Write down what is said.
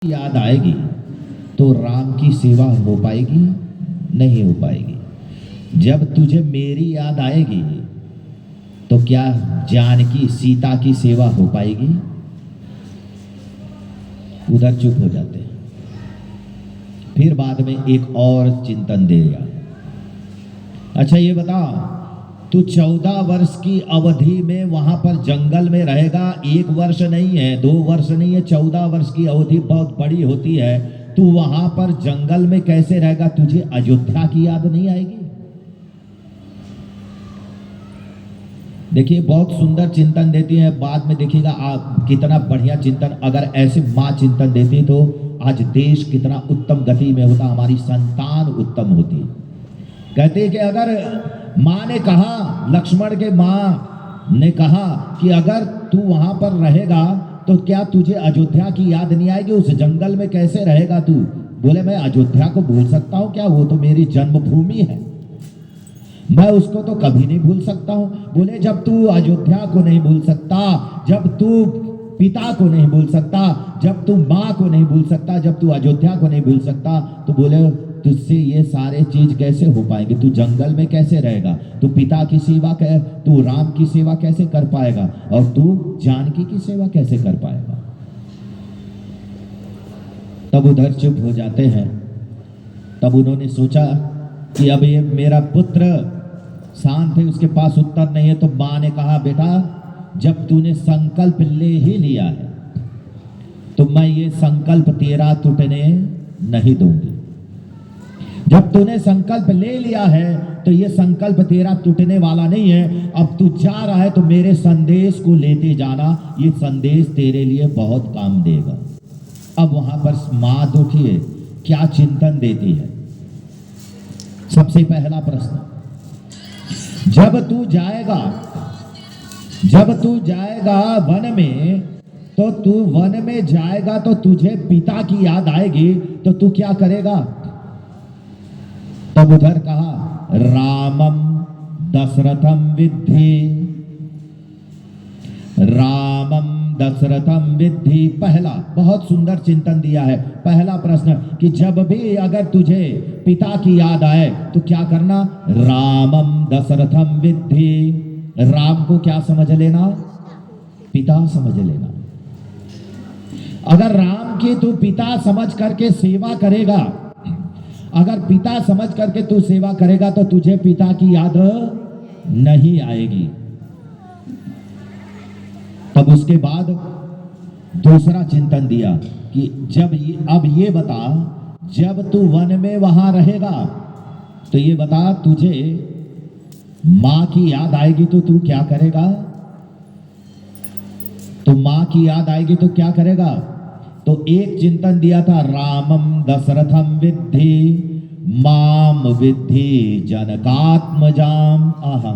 याद आएगी तो राम की सेवा हो पाएगी? नहीं हो पाएगी। जब तुझे मेरी याद आएगी तो क्या जानकी सीता की सेवा हो पाएगी? उधर चुप हो जाते हैं। फिर बाद में एक और चिंतन देगा। अच्छा ये बता, तू 14 वर्ष की अवधि में वहां पर जंगल में रहेगा। 1 वर्ष नहीं है, 2 वर्ष नहीं है, 14 वर्ष की अवधि बहुत बड़ी होती है। तू वहां पर जंगल में कैसे रहेगा? तुझे अयोध्या की याद नहीं आएगी? देखिए बहुत सुंदर चिंतन देती है। बाद में देखिएगा आप कितना बढ़िया चिंतन। अगर ऐसे माँ चिंतन देती तो आज देश कितना उत्तम गति में होता, हमारी संतान उत्तम होती। कहते कि अगर माँ ने कहा, लक्ष्मण के माँ ने कहा कि अगर तू वहां पर रहेगा तो क्या तुझे अयोध्या की याद नहीं आएगी? उस जंगल में कैसे रहेगा तू? बोले मैं अयोध्या को भूल सकता हूं क्या? वो तो मेरी जन्मभूमि है, मैं उसको तो कभी नहीं भूल सकता हूं। बोले जब तू अयोध्या को नहीं भूल सकता, जब तू पिता को नहीं भूल सकता, जब तू माँ को नहीं भूल सकता, जब तू अयोध्या को नहीं भूल सकता, तो बोले तुझसे ये सारे चीज कैसे हो पाएंगे? तू जंगल में कैसे रहेगा? तू पिता की सेवा तू राम की सेवा कैसे कर पाएगा? और तू जानकी की सेवा कैसे कर पाएगा? तब उधर चुप हो जाते हैं। तब उन्होंने सोचा कि अब ये मेरा पुत्र शांत है, उसके पास उत्तर नहीं है। तो माँ ने कहा बेटा जब तूने संकल्प ले ही लिया है तो मैं ये संकल्प तेरा टूटने नहीं दूंगी। जब तूने संकल्प ले लिया है तो ये संकल्प तेरा टूटने वाला नहीं है। अब तू जा रहा है तो मेरे संदेश को लेते जाना, ये संदेश तेरे लिए बहुत काम देगा। अब वहां पर मां देखिए क्या चिंतन देती है। सबसे पहला प्रश्न, जब तू जाएगा वन में, तो तू वन में जाएगा तो तुझे पिता की याद आएगी, तो तू क्या करेगा? तब उधर कहा रामम दशरथम विद्धि, रामम दशरथम विद्धि। पहला बहुत सुंदर चिंतन दिया है। पहला प्रश्न कि जब भी अगर तुझे पिता की याद आए तो क्या करना? रामम दशरथम विद्धि। राम को क्या समझ लेना? पिता समझ लेना। अगर राम की तू पिता समझ करके सेवा करेगा, अगर पिता समझ करके तू सेवा करेगा तो तुझे पिता की याद नहीं आएगी। तब उसके बाद दूसरा चिंतन दिया कि अब ये बता, जब तू वन में वहां रहेगा तो ये बता तुझे मां की याद आएगी तो तू क्या करेगा? तो मां की याद आएगी तो क्या करेगा? तो एक चिंतन दिया था रामम दशरथम विद्धि माम विद्धि जनकात्मजाम। आहा